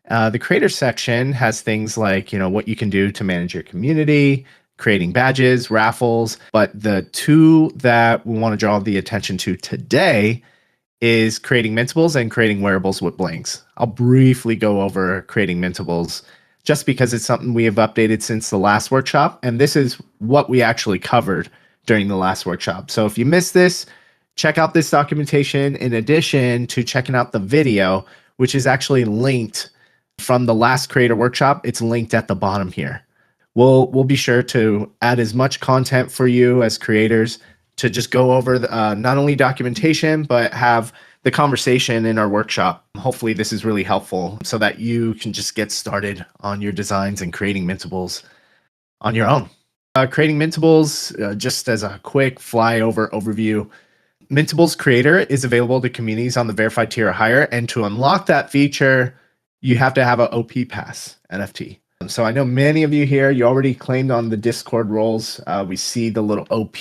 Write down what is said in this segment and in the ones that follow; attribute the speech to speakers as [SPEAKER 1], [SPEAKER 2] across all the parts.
[SPEAKER 1] The creator section has things like, what you can do to manage your community, creating badges, raffles. But the two that we want to draw the attention to today is creating Mintables and creating wearables with blanks. I'll briefly go over creating Mintables just because it's something we have updated since the last workshop. And this is what we actually covered during the last workshop. So if you missed this, check out this documentation in addition to checking out the video, which is actually linked from the last creator workshop. It's linked at the bottom here. We'll be sure to add as much content for you as creators to just go over not only documentation, but have the conversation in our workshop. Hopefully this is really helpful so that you can just get started on your designs and creating Mintables on your own. Creating Mintables, just as a quick flyover overview, Mintables Creator is available to communities on the verified tier or higher. And to unlock that feature, you have to have an OP Pass NFT. So I know many of you here, you already claimed on the Discord roles. We see the little OP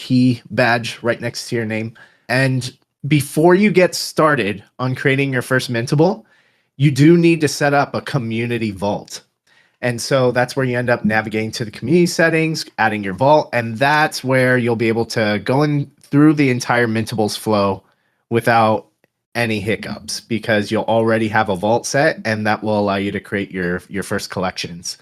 [SPEAKER 1] badge right next to your name. And before you get started on creating your first Mintable, you do need to set up a community vault. And so that's where you end up navigating to the community settings, adding your vault. And that's where you'll be able to go in through the entire Mintables flow without any hiccups, because you'll already have a vault set and that will allow you to create your first collections.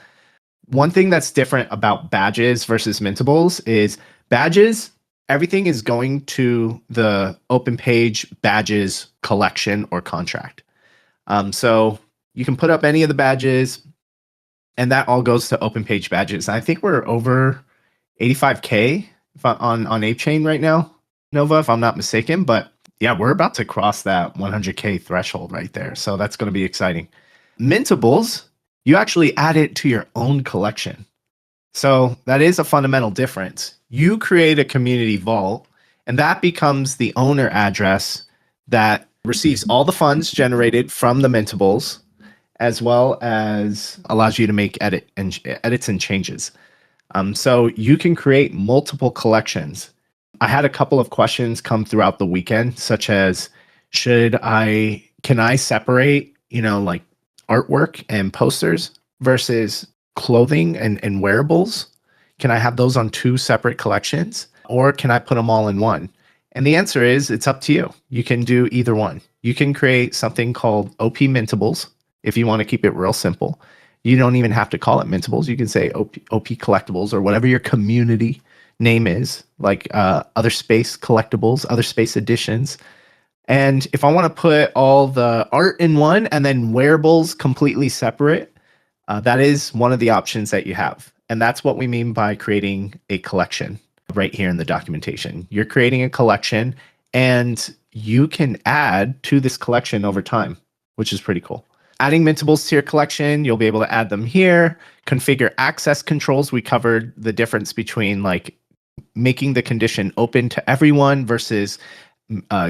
[SPEAKER 1] One thing that's different about badges versus Mintables is badges, everything is going to the OpenPage badges collection or contract. So you can put up any of the badges and that all goes to OpenPage badges. I think we're over 85K on ApeChain right now, Nova, if I'm not mistaken, but yeah, we're about to cross that 100K threshold right there. So that's going to be exciting. Mintables, you actually add it to your own collection. So that is a fundamental difference. You create a community vault, and that becomes the owner address that receives all the funds generated from the Mintables, as well as allows you to make edits and changes. So you can create multiple collections. I had a couple of questions come throughout the weekend, such as, can I separate, like artwork and posters versus clothing and wearables? Can I have those on two separate collections, or can I put them all in one? And the answer is, it's up to you. You can do either one. You can create something called OP Mintables if you want to keep it real simple. You don't even have to call it Mintables. You can say OP Collectibles or whatever your community name is, like Other Space Collectibles, Other Space Editions. And if I want to put all the art in one and then wearables completely separate, that is one of the options that you have. And that's what we mean by creating a collection right here in the documentation. You're creating a collection and you can add to this collection over time, which is pretty cool. Adding Mintables to your collection, you'll be able to add them here. Configure access controls. We covered the difference between like making the condition open to everyone versus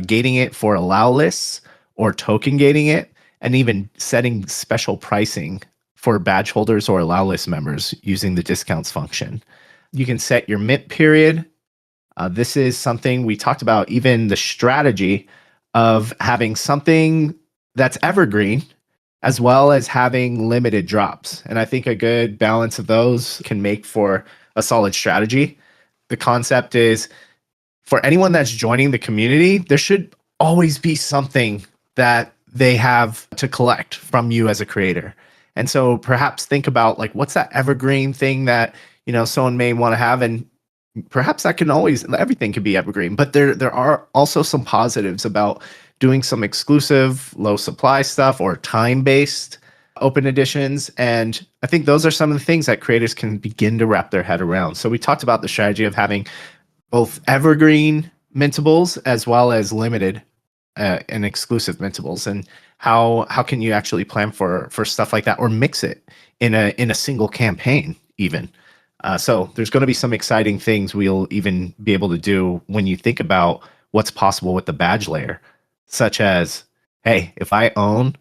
[SPEAKER 1] gating it for allow lists or token gating it, and even setting special pricing for badge holders or allow list members using the discounts function. You can set your mint period. This is something we talked about, even the strategy of having something that's evergreen as well as having limited drops. And I think a good balance of those can make for a solid strategy. The concept is, for anyone that's joining the community, there should always be something that they have to collect from you as a creator. And so perhaps think about like, what's that evergreen thing that, someone may want to have? And perhaps that can everything can be evergreen, but there are also some positives about doing some exclusive low supply stuff or time-based open editions. And I think those are some of the things that creators can begin to wrap their head around. So we talked about the strategy of having both evergreen Mintables as well as limited and exclusive Mintables, and how can you actually plan for stuff like that, or mix it in a single campaign even. So there's going to be some exciting things we'll even be able to do when you think about what's possible with the badge layer, such as, hey, if I own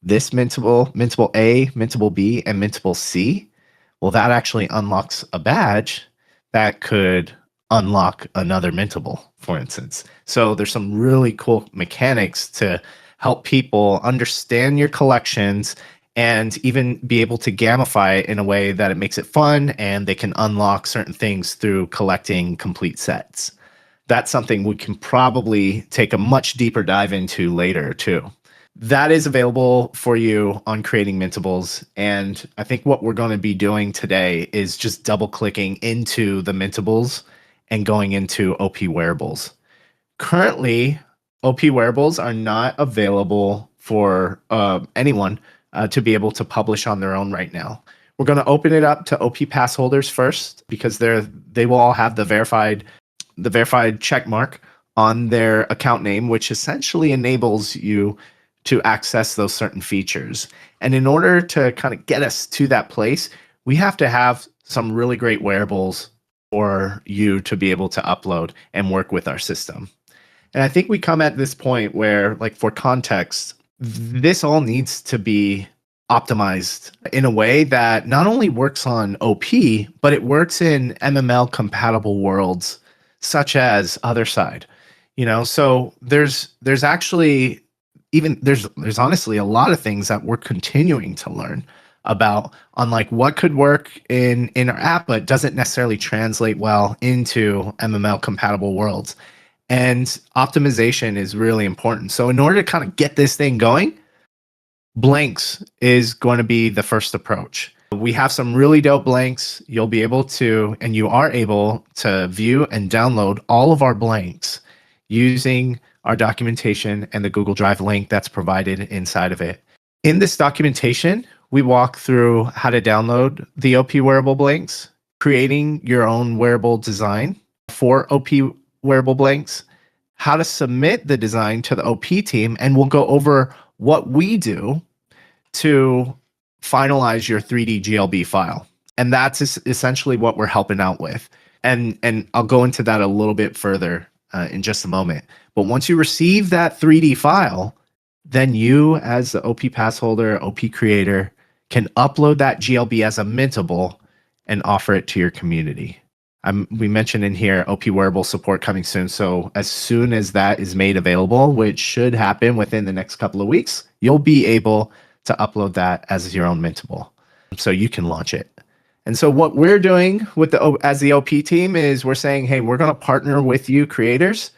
[SPEAKER 1] this Mintable, Mintable A, Mintable B, and Mintable C, well, that actually unlocks a badge that could unlock another Mintable, for instance. So there's some really cool mechanics to help people understand your collections and even be able to gamify it in a way that it makes it fun and they can unlock certain things through collecting complete sets. That's something we can probably take a much deeper dive into later too. That is available for you on creating Mintables. And I think what we're going to be doing today is just double clicking into the Mintables and going into OP Wearables. Currently, OP Wearables are not available for anyone to be able to publish on their own right now. We're going to open it up to OP Pass holders first because they will all have the verified check mark on their account name, which essentially enables you to access those certain features. And in order to kind of get us to that place, we have to have some really great wearables for you to be able to upload and work with our system. And I think we come at this point where, like, for context, this all needs to be optimized in a way that not only works on OP, but it works in MML compatible worlds such as other side. So there's actually there's honestly a lot of things that we're continuing to learn about on like what could work in our app, but doesn't necessarily translate well into MML compatible worlds. And optimization is really important. So in order to kind of get this thing going, blanks is going to be the first approach. We have some really dope blanks. You'll be able to, and you are able to view and download all of our blanks using our documentation and the Google Drive link that's provided inside of it. In this documentation, we walk through how to download the OP Wearable Blanks, creating your own wearable design for OP Wearable Blanks, how to submit the design to the OP team, and we'll go over what we do to finalize your 3D GLB file. And that's essentially what we're helping out with. And I'll go into that a little bit further in just a moment. But once you receive that 3D file, then you as the OP pass holder, OP creator, can upload that GLB as a Mintable and offer it to your community. We mentioned in here OP Wearable support coming soon. So as soon as that is made available, which should happen within the next couple of weeks, you'll be able to upload that as your own Mintable. So you can launch it. And so what we're doing with as the OP team is we're saying, hey, we're going to partner with you creators,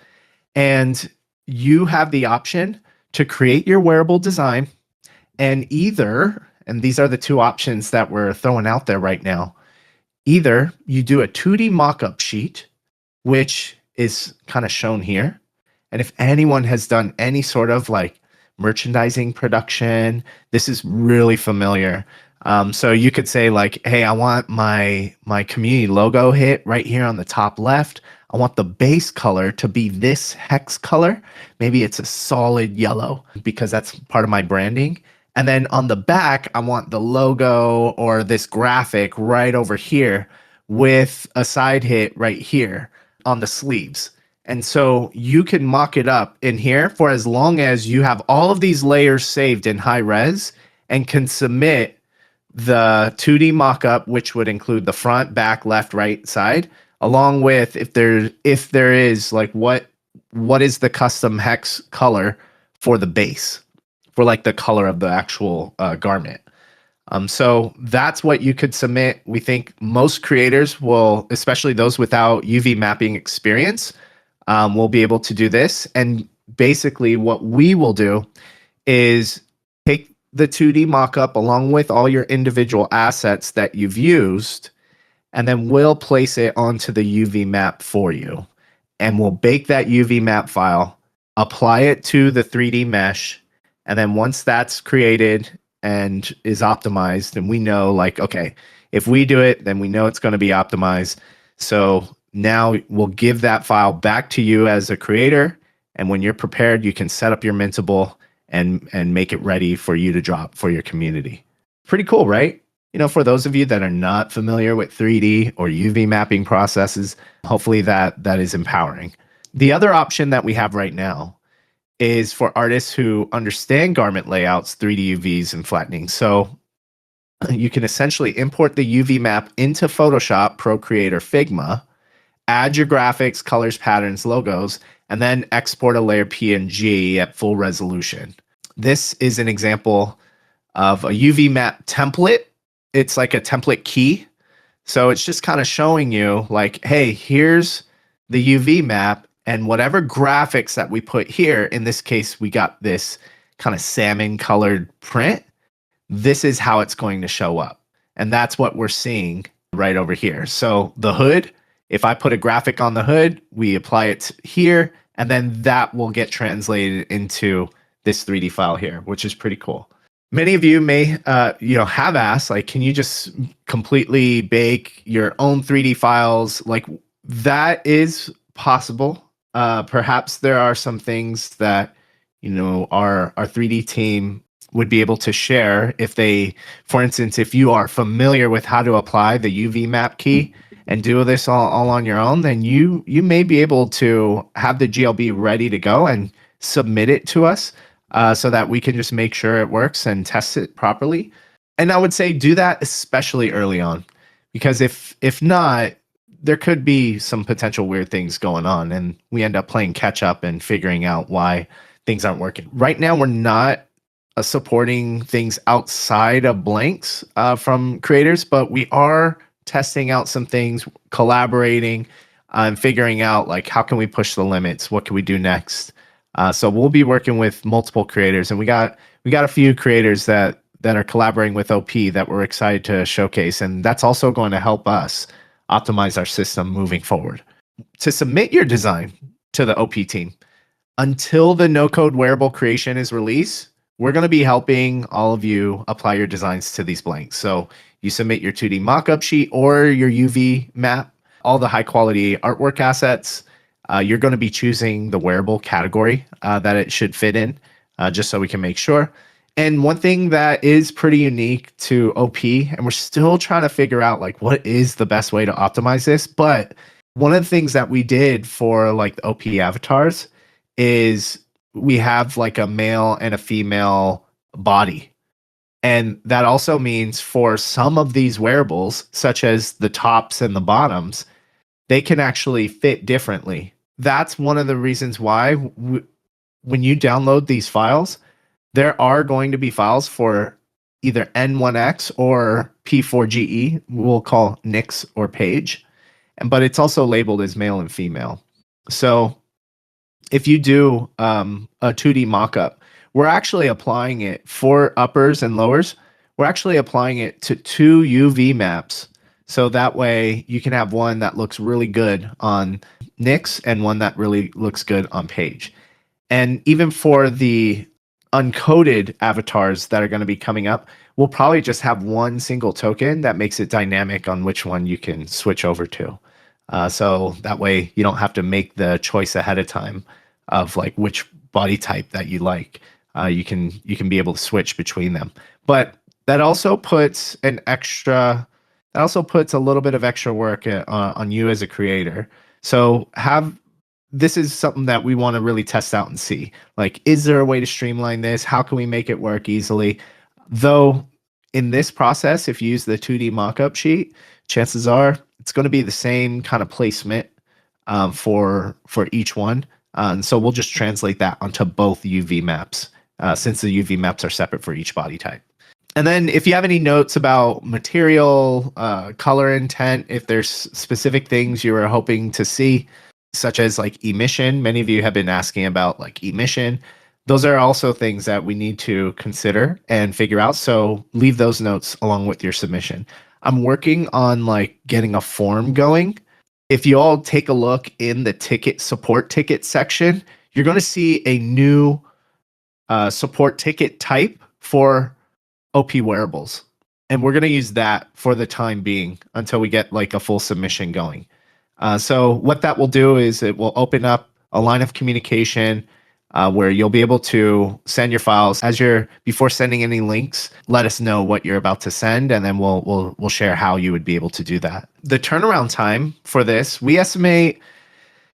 [SPEAKER 1] and you have the option to create your wearable design and these are the two options that we're throwing out there right now. Either you do a 2D mockup sheet, which is kind of shown here. And if anyone has done any sort of like merchandising production, this is really familiar. So you could say like, hey, I want my community logo hit right here on the top left. I want the base color to be this hex color. Maybe it's a solid yellow because that's part of my branding. And then on the back, I want the logo or this graphic right over here with a side hit right here on the sleeves. And so you can mock it up in here for as long as you have all of these layers saved in high res and can submit the 2D mockup, which would include the front, back, left, right side, along with if there is like what is the custom hex color for the base, for like the color of the actual garment. So that's what you could submit. We think most creators will, especially those without UV mapping experience, will be able to do this. And basically what we will do is take the 2D mockup along with all your individual assets that you've used, and then we'll place it onto the UV map for you. And we'll bake that UV map file, apply it to the 3D mesh, and then once that's created and is optimized, and we know like, okay, if we do it, then we know it's going to be optimized. So now we'll give that file back to you as a creator. And when you're prepared, you can set up your Mintable and make it ready for you to drop for your community. Pretty cool, right? For those of you that are not familiar with 3D or UV mapping processes, hopefully that is empowering. The other option that we have right now is for artists who understand garment layouts, 3D UVs, and flattening. So you can essentially import the UV map into Photoshop, Procreate, or Figma, add your graphics, colors, patterns, logos, and then export a layer PNG at full resolution. This is an example of a UV map template. It's like a template key. So it's just kind of showing you like, hey, here's the UV map and whatever graphics that we put here. In this case, we got this kind of salmon colored print. This is how it's going to show up. And that's what we're seeing right over here. So the hood, if I put a graphic on the hood, we apply it here, and then that will get translated into this 3D file here, which is pretty cool. Many of you may, have asked, like, can you just completely bake your own 3D files? Like, that is possible. Perhaps there are some things that, our 3D team would be able to share if they, for instance, if you are familiar with how to apply the UV map key and do this all on your own, then you may be able to have the GLB ready to go and submit it to us so that we can just make sure it works and test it properly. And I would say do that especially early on, because if not, there could be some potential weird things going on and we end up playing catch up and figuring out why things aren't working. Right now, we're not supporting things outside of blanks from creators, but we are testing out some things, collaborating, and figuring out like how can we push the limits, what can we do next. So we'll be working with multiple creators, and we got a few creators that are collaborating with OP that we're excited to showcase, and that's also going to help us optimize our system moving forward. To submit your design to the OP team, until the no-code wearable creation is released, we're going to be helping all of you apply your designs to these blanks. So you submit your 2D mockup sheet or your UV map, all the high quality artwork assets. You're going to be choosing the wearable category that it should fit in, just so we can make sure. And one thing that is pretty unique to OP, and we're still trying to figure out like what is the best way to optimize this, but one of the things that we did for like the OP avatars is we have like a male and a female body. And that also means for some of these wearables, such as the tops and the bottoms, they can actually fit differently. That's one of the reasons why when you download these files, there are going to be files for either N1X or P4GE, we'll call Nix or Page, but it's also labeled as male and female. So if you do a 2D mockup, we're actually applying it for uppers and lowers. We're actually applying it to 2 UV maps. So that way you can have one that looks really good on Nix and one that really looks good on Page. And even for the uncoded avatars that are going to be coming up, we'll probably just have one single token that makes it dynamic on which one you can switch over to. So that way you don't have to make the choice ahead of time of like which body type that you like. You can be able to switch between them. But that also puts a little bit of extra work on you as a creator. So this is something that we want to really test out and see. Like, is there a way to streamline this? How can we make it work easily? Though in this process, if you use the 2D mockup sheet, chances are it's going to be the same kind of placement for each one. And so we'll just translate that onto both UV maps since the UV maps are separate for each body type. And then if you have any notes about material, color intent, if there's specific things you were hoping to see, such as like emission, many of you have been asking about like emission. Those are also things that we need to consider and figure out. So leave those notes along with your submission. I'm working on like getting a form going. If you all take a look in the support ticket section, you're going to see a new support ticket type for OP Wearables. And we're going to use that for the time being until we get like a full submission going. So what that will do is it will open up a line of communication where you'll be able to send your files. Before sending any links, let us know what you're about to send, and then we'll share how you would be able to do that. The turnaround time for this, we estimate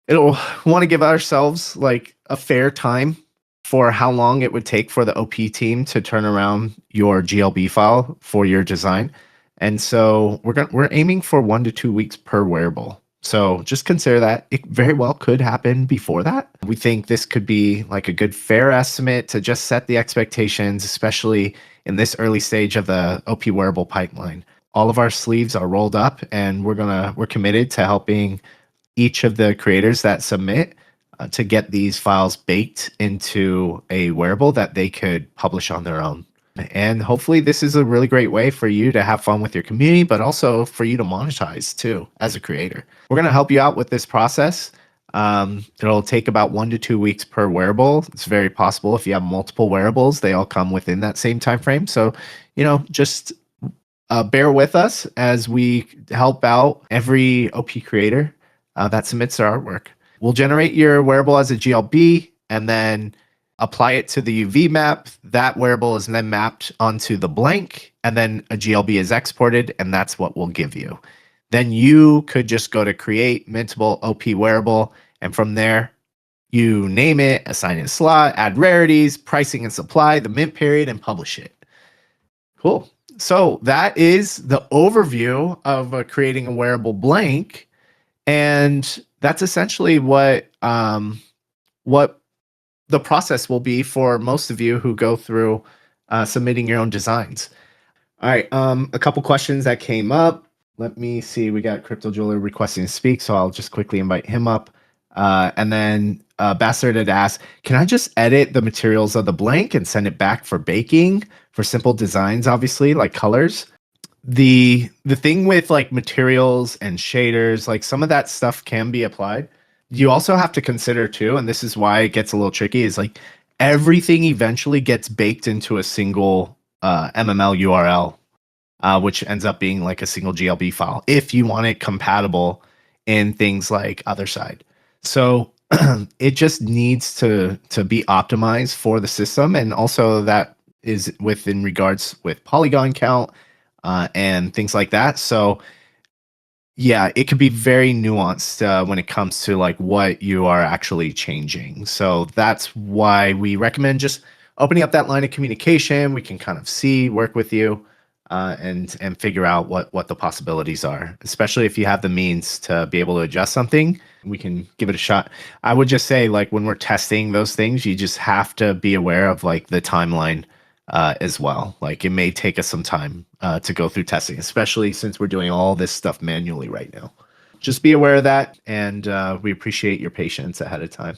[SPEAKER 1] we want to give ourselves like a fair time for how long it would take for the OP team to turn around your GLB file for your design. And so we're aiming for 1 to 2 weeks per wearable. So just consider that. It very well could happen before that. We think this could be like a good fair estimate to just set the expectations, especially in this early stage of the OP wearable pipeline. All of our sleeves are rolled up, and we're committed to helping each of the creators that submit to get these files baked into a wearable that they could publish on their own. And hopefully, this is a really great way for you to have fun with your community, but also for you to monetize too as a creator. We're going to help you out with this process. It'll take about 1 to 2 weeks per wearable. It's very possible if you have multiple wearables, they all come within that same time frame. So, just bear with us as we help out every OP creator that submits their artwork. We'll generate your wearable as a GLB and then apply it to the UV map. That wearable is then mapped onto the blank, and then a GLB is exported, and that's what we'll give you. Then you could just go to create Mintable OP Wearable, and from there, you name it, assign it a slot, add rarities, pricing and supply, the mint period, and publish it. Cool. So that is the overview of creating a wearable blank, and that's essentially what the process will be for most of you who go through submitting your own designs. All right, a couple questions that came up. Let me see. We got CryptoJeweler requesting to speak, so I'll just quickly invite him up. And then Bastard had asked, can I just edit the materials of the blank and send it back for baking for simple designs, obviously, like colors? The thing with like materials and shaders, like some of that stuff can be applied. You also have to consider too, and this is why it gets a little tricky, is like everything eventually gets baked into a single MML URL, which ends up being like a single GLB file if you want it compatible in things like other side. So it just needs to be optimized for the system, and also that is within regards with polygon count and things like that. So yeah, it could be very nuanced when it comes to like what you are actually changing. So that's why we recommend just opening up that line of communication. We can kind of see, work with you, and figure out what the possibilities are. Especially if you have the means to be able to adjust something, we can give it a shot. I would just say, like, when we're testing those things, you just have to be aware of like the timeline as well. Like, it may take us some time to go through testing, especially since we're doing all this stuff manually right now. Just be aware of that, and we appreciate your patience ahead of time.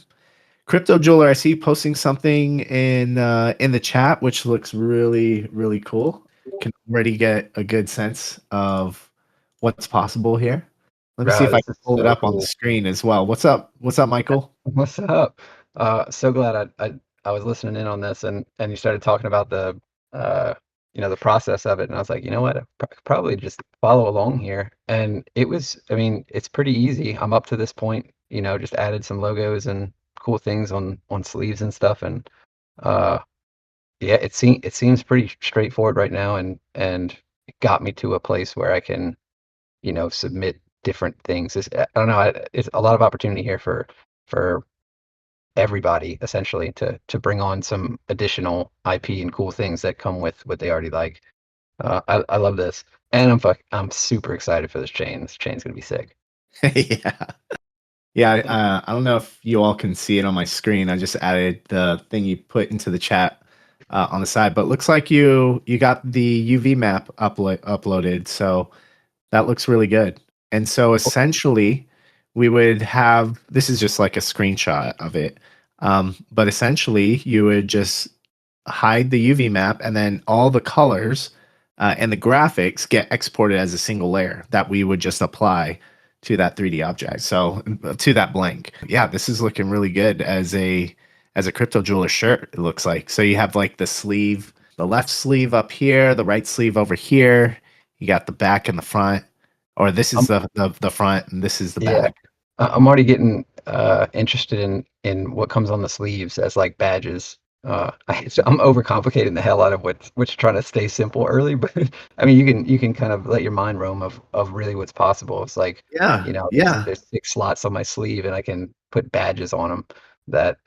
[SPEAKER 1] CryptoJeweler, I see you posting something in the chat, which looks really, really cool. Can already get a good sense of what's possible here. Let me see
[SPEAKER 2] Bro,
[SPEAKER 1] if I
[SPEAKER 2] this
[SPEAKER 1] can
[SPEAKER 2] is
[SPEAKER 1] pull it
[SPEAKER 2] so
[SPEAKER 1] up on the
[SPEAKER 2] cool.
[SPEAKER 1] screen as well. What's up? What's up, Michael?
[SPEAKER 2] What's up? So glad I was listening in on this and you started talking about the the process of it, and I was like, you know what, I probably just follow along here. And it was, I mean, it's pretty easy. I'm up to this point, just added some logos and cool things on sleeves and stuff, and uh yeah, it seems pretty straightforward right now, and it got me to a place where I can, submit different things. I don't know, it's a lot of opportunity here for everybody essentially to bring on some additional IP and cool things that come with what they already like. I love this, and I'm super excited for this chain. This chain's gonna be sick.
[SPEAKER 1] Yeah. Yeah, I don't know if you all can see it on my screen. I just added the thing you put into the chat on the side, but it looks like you got the UV map uploaded, so that looks really good. And so essentially, we would have this is just like a screenshot of it, but essentially you would just hide the UV map, and then all the colors and the graphics get exported as a single layer that we would just apply to that 3D object. So to that blank. Yeah, this is looking really good as a CryptoJeweler shirt, it looks like. So you have like the sleeve, the left sleeve up here, the right sleeve over here. You got the back and the front. Or this is
[SPEAKER 2] I'm
[SPEAKER 1] the front and this is the
[SPEAKER 2] Yeah,
[SPEAKER 1] back.
[SPEAKER 2] I'm already getting interested in what comes on the sleeves as like badges. I'm overcomplicating the hell out of what's trying to stay simple early, but I mean you can kind of let your mind roam of really what's possible. It's like,
[SPEAKER 1] Yeah,
[SPEAKER 2] there's
[SPEAKER 1] yeah.
[SPEAKER 2] there's 6 slots on my sleeve, and I can put badges on them that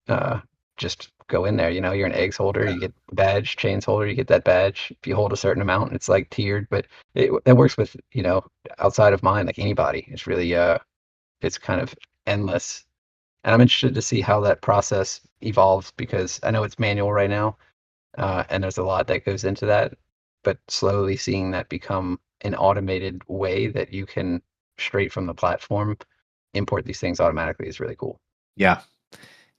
[SPEAKER 2] uh just go in there. You're an eggs holder, you get the badge, chains holder, you get that badge. If you hold a certain amount, it's like tiered, but that works with, outside of mine, like anybody. It's really it's kind of endless. And I'm interested to see how that process evolves, because I know it's manual right now. and there's a lot that goes into that, but slowly seeing that become an automated way that you can, straight from the platform, import these things automatically is really cool.
[SPEAKER 1] Yeah.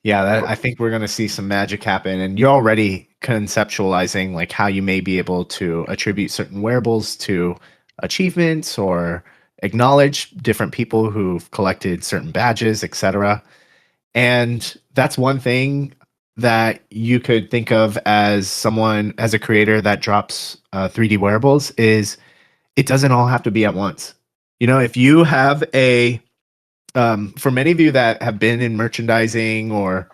[SPEAKER 1] Yeah, I think we're going to see some magic happen, and you're already conceptualizing like how you may be able to attribute certain wearables to achievements or acknowledge different people who've collected certain badges, etc. And that's one thing that you could think of as someone, as a creator that drops 3D wearables, is it doesn't all have to be at once. You know, if you have for many of you that have been in merchandising or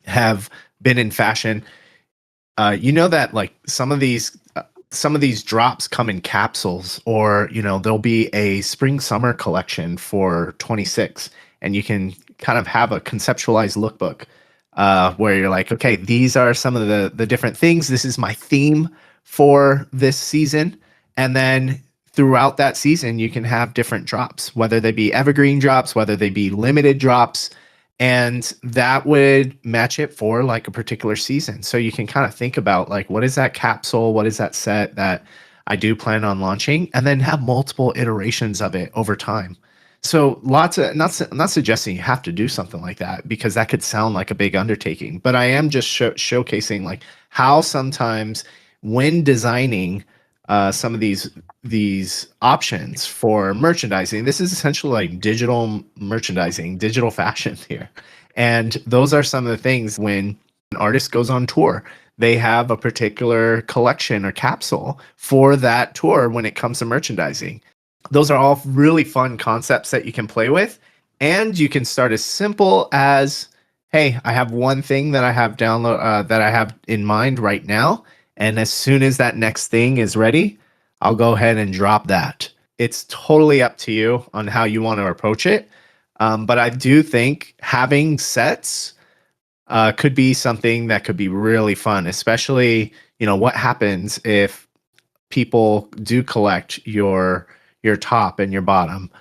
[SPEAKER 1] have been in fashion, you know that like some of these drops come in capsules, or you know there'll be a spring summer collection for 26, and you can kind of have a conceptualized lookbook where you're like, okay, these are some of the different things. This is my theme for this season, and then throughout that season you can have different drops, whether they be evergreen drops, whether they be limited drops, and that would match it for like a particular season. So you can kind of think about like, what is that capsule, what is that set that I do plan on launching, and then have multiple iterations of it over time. So lots of, not suggesting you have to do something like that, because that could sound like a big undertaking, but I am just showcasing like how sometimes when designing some of these options for merchandising, this is essentially like digital merchandising, digital fashion here. And those are some of the things when an artist goes on tour, they have a particular collection or capsule for that tour when it comes to merchandising. Those are all really fun concepts that you can play with. And you can start as simple as, hey, I have one thing that I have that I have in mind right now. And as soon as that next thing is ready, I'll go ahead and drop that. It's totally up to you on how you want to approach it. But I do think having sets could be something that could be really fun, especially, you know, what happens if people do collect your top and your bottom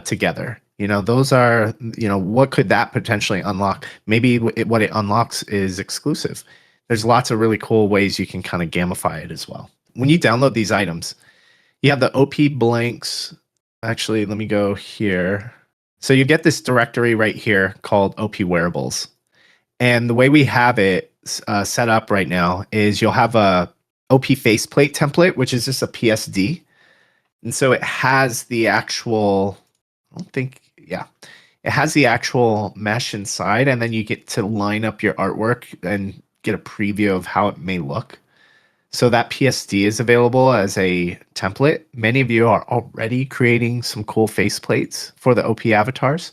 [SPEAKER 1] together. You know, those are, you know, what could that potentially unlock? Maybe what it unlocks is exclusive. There's lots of really cool ways you can kind of gamify it as well. When you download these items, you have the OP blanks. Actually, let me go here. So you get this directory right here called OP Wearables. And the way we have it set up right now is you'll have a OP faceplate template, which is just a PSD. And so it has the actual, I don't think, yeah, it has the actual mesh inside, and then you get to line up your artwork and get a preview of how it may look. So that PSD is available as a template. Many of you are already creating some cool faceplates for the OP avatars.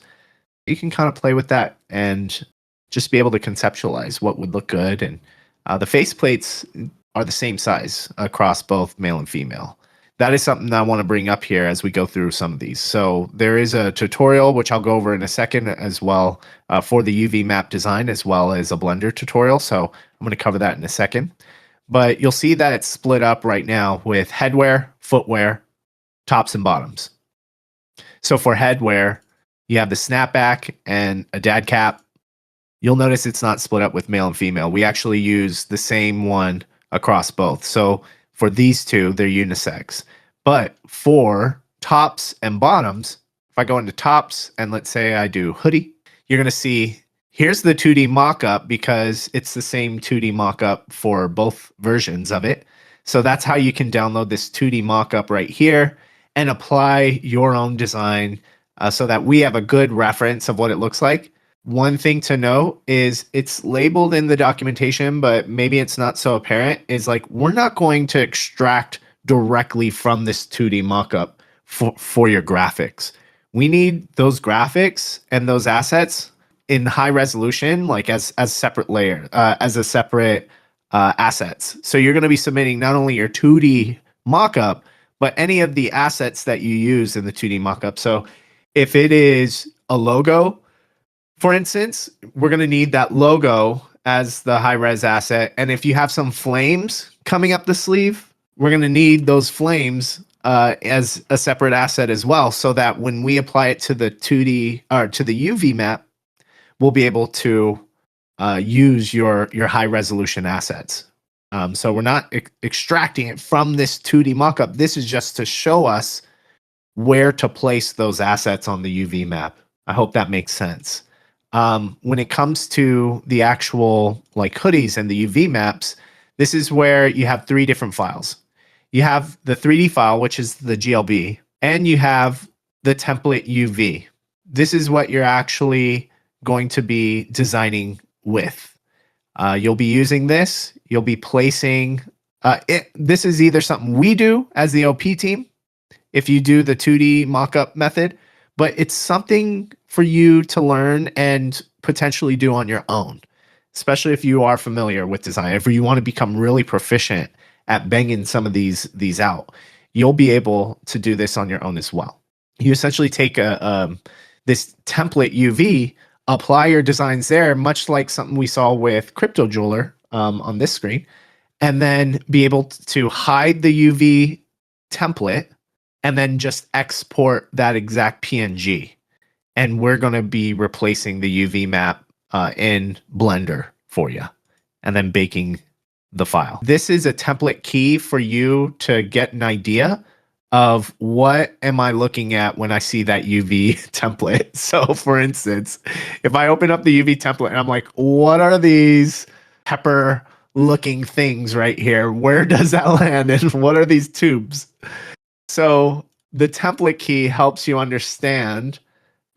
[SPEAKER 1] You can kind of play with that and just be able to conceptualize what would look good. And the faceplates are the same size across both male and female. That is something that I want to bring up here as we go through some of these. So there is a tutorial, which I'll go over in a second as well, for the UV map design, as well as a Blender tutorial. So I'm going to cover that in a second. But you'll see that it's split up right now with headwear, footwear, tops, and bottoms. So for headwear, you have the snapback and a dad cap. You'll notice it's not split up with male and female. We actually use the same one across both. So for these two, they're unisex. But for tops and bottoms, if I go into tops and let's say I do hoodie, you're going to see here's the 2D mockup, because it's the same 2D mockup for both versions of it. So that's how you can download this 2D mockup right here and apply your own design so that we have a good reference of what it looks like. One thing to note is it's labeled in the documentation, but maybe it's not so apparent, is like we're not going to extract directly from this 2D mockup for your graphics. We need those graphics and those assets in high resolution, like as separate layer, as a separate assets. So you're going to be submitting not only your 2D mockup, but any of the assets that you use in the 2D mockup. So if it is a logo, for instance, we're going to need that logo as the high res asset. And if you have some flames coming up the sleeve, we're going to need those flames as a separate asset as well, so that when we apply it to the 2D or to the UV map, we'll be able to use your high resolution assets. So we're not extracting it from this 2D mockup. This is just to show us where to place those assets on the UV map. I hope that makes sense. When it comes to the actual like hoodies and the UV maps, this is where you have 3 different files. You have the 3D file, which is the GLB, and you have the template UV. This is what you're actually going to be designing with. You'll be using this. You'll be placing it. This is either something we do as the OP team, if you do the 2D mockup method, but it's something for you to learn and potentially do on your own, especially if you are familiar with design. If you want to become really proficient at banging some of these out, you'll be able to do this on your own as well. You essentially take this template UV, apply your designs there, much like something we saw with CryptoJeweler on this screen, and then be able to hide the UV template and then just export that exact PNG. And we're going to be replacing the UV map in Blender for you and then baking the file. This is a template key for you to get an idea of what am I looking at when I see that UV template. So for instance, if I open up the UV template and I'm like, what are these pepper looking things right here? Where does that land? And what are these tubes? So the template key helps you understand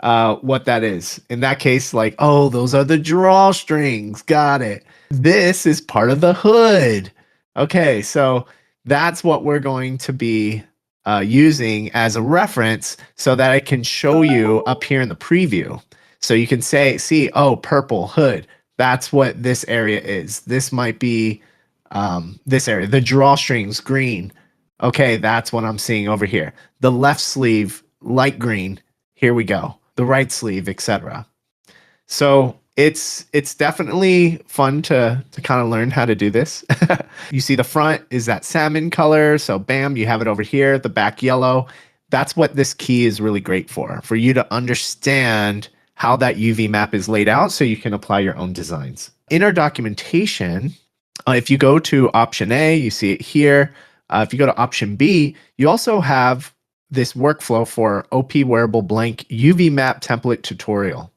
[SPEAKER 1] what that is. In that case, like, oh, those are the drawstrings. Got it. This is part of the hood. Okay, so that's what we're going to be using as a reference so that I can show you up here in the preview. So you can see, oh, purple hood. That's what this area is. This might be this area. The drawstrings, green. Okay, that's what I'm seeing over here. The left sleeve, light green. Here we go. The right sleeve, etc. So it's definitely fun to kind of learn how to do this. You see the front is that salmon color. So bam, you have it over here. The back yellow. That's what this key is really great for you to understand how that UV map is laid out so you can apply your own designs. In our documentation, if you go to option A, you see it here. If you go to option B, you also have this workflow for OP Wearable Blank UV map template tutorial.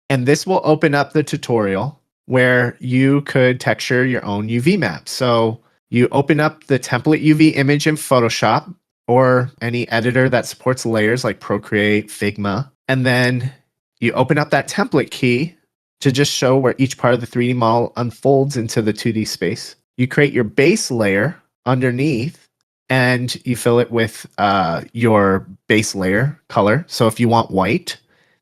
[SPEAKER 1] And this will open up the tutorial where you could texture your own UV map. So you open up the template UV image in Photoshop or any editor that supports layers like Procreate, Figma. And then you open up that template key to just show where each part of the 3D model unfolds into the 2D space. You create your base layer underneath and you fill it with your base layer color. So if you want white,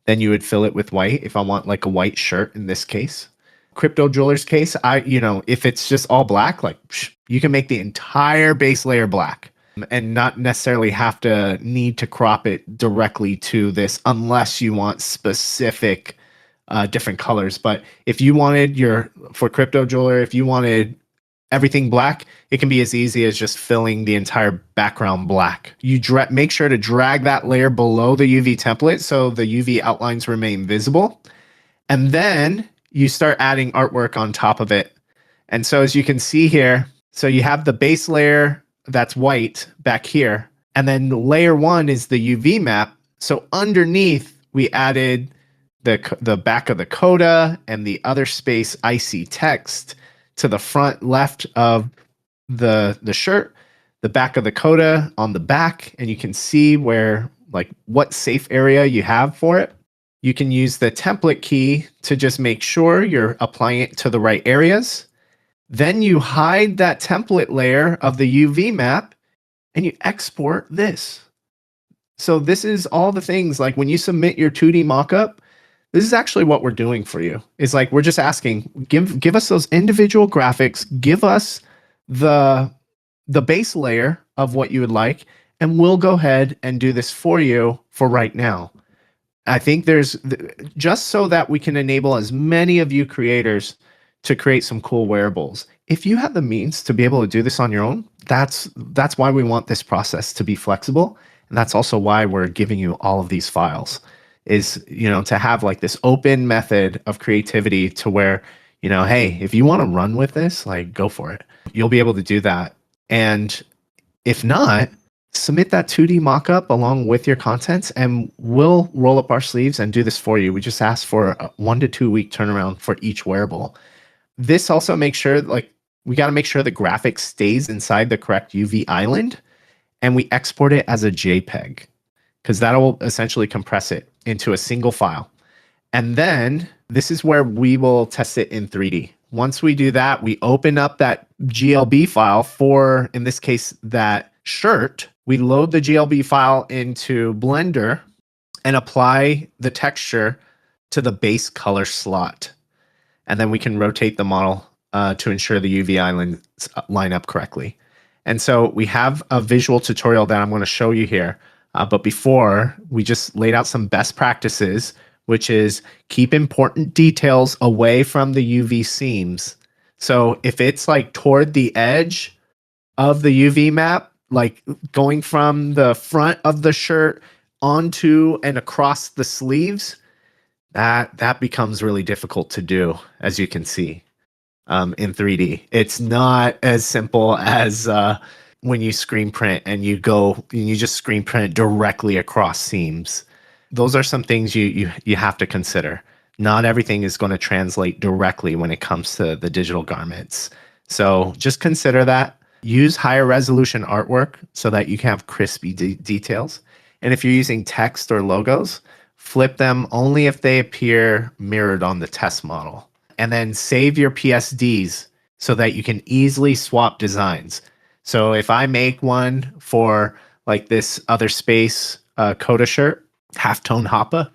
[SPEAKER 1] then you would fill it with white. If I want like a white shirt in this case, CryptoJeweler's case, if it's just all black, like you can make the entire base layer black and not necessarily need to crop it directly to this unless you want specific different colors. But if you wanted for CryptoJeweler, if you wanted everything black, it can be as easy as just filling the entire background black. You make sure to drag that layer below the UV template so the UV outlines remain visible. And then you start adding artwork on top of it. And so as you can see here, so you have the base layer that's white back here. And then layer 1 is the UV map. So underneath, we added the back of the coda and the other space IC text to the front left of the shirt, the back of the coda on the back, and you can see what safe area you have for it. You can use the template key to just make sure you're applying it to the right areas. Then you hide that template layer of the UV map and you export this. So this is all the things like when you submit your 2D mockup, this is actually what we're doing for you. It's like we're just asking, give us those individual graphics, give us the base layer of what you would like, and we'll go ahead and do this for you for right now. I think there's just so that we can enable as many of you creators to create some cool wearables. If you have the means to be able to do this on your own, that's why we want this process to be flexible. And that's also why we're giving you all of these files. Is to have like this open method of creativity to where hey, if you want to run with this, like go for it. You'll be able to do that. And if not, submit that 2D mockup along with your contents, and we'll roll up our sleeves and do this for you. We just ask for a 1 to 2 week turnaround for each wearable. This also makes sure, like, we got to make sure the graphic stays inside the correct UV island, and we export it as a JPEG, because that will essentially compress it into a single file. And then this is where we will test it in 3D. Once we do that, we open up that GLB file for, in this case, that shirt. We load the GLB file into Blender and apply the texture to the base color slot. And then we can rotate the model to ensure the UV islands line up correctly. And so we have a visual tutorial that I'm going to show you here. But before, we just laid out some best practices, which is keep important details away from the UV seams. So if it's like toward the edge of the UV map, like going from the front of the shirt onto and across the sleeves, that becomes really difficult to do, as you can see in 3D. It's not as simple as when you screen print and you just screen print directly across seams. Those are some things you have to consider. Not everything is going to translate directly when it comes to the digital garments. So just consider that. Use higher resolution artwork so that you can have crispy details. And if you're using text or logos, flip them only if they appear mirrored on the test model. And then save your PSDs so that you can easily swap designs. So if I make one for like this other space Coda shirt, halftone Hoppa,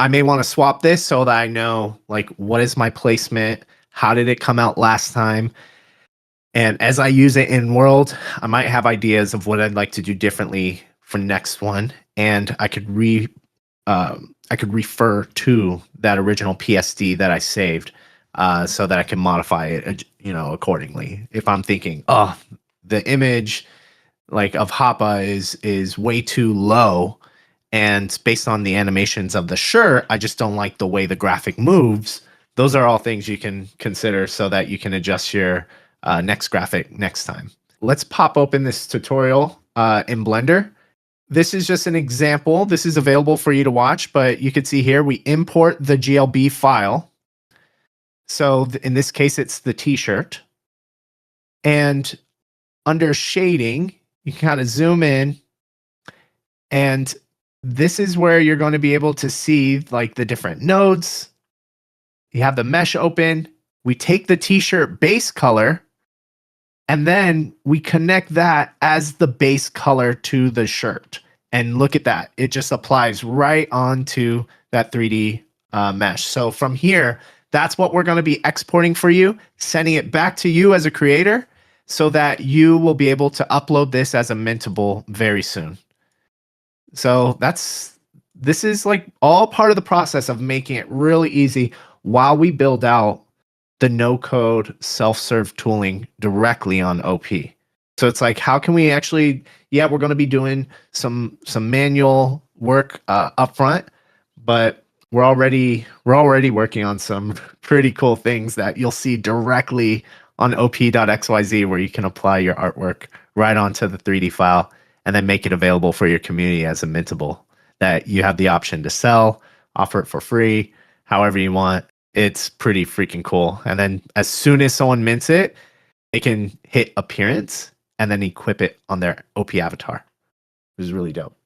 [SPEAKER 1] I may want to swap this so that I know, like, what is my placement? How did it come out last time? And as I use it in world, I might have ideas of what I'd like to do differently for next one. And I could refer to that original PSD that I saved so that I can modify it, accordingly. If I'm thinking, oh, the image like of Hoppa is way too low, and based on the animations of the shirt, I just don't like the way the graphic moves. Those are all things you can consider so that you can adjust your next graphic next time. Let's pop open this tutorial in Blender. This is just an example. This is available for you to watch, but you can see here we import the GLB file. So in this case, it's the t-shirt. And under shading, you can kind of zoom in, and this is where you're going to be able to see like the different nodes. You have the mesh open. We take the t-shirt base color, and then we connect that as the base color to the shirt. And look at that. It just applies right onto that 3D mesh. So from here, that's what we're going to be exporting for you, sending it back to you as a creator so that you will be able to upload this as a Mintable very soon. So this is like all part of the process of making it really easy while we build out the no-code self-serve tooling directly on OP. So it's like, how can we actually, we're going to be doing some manual work up front, but we're already working on some pretty cool things that you'll see directly on op.xyz, where you can apply your artwork right onto the 3D file and then make it available for your community as a Mintable that you have the option to sell, offer it for free, however you want. It's pretty freaking cool. And then as soon as someone mints it, they can hit appearance and then equip it on their OP avatar. It was really dope.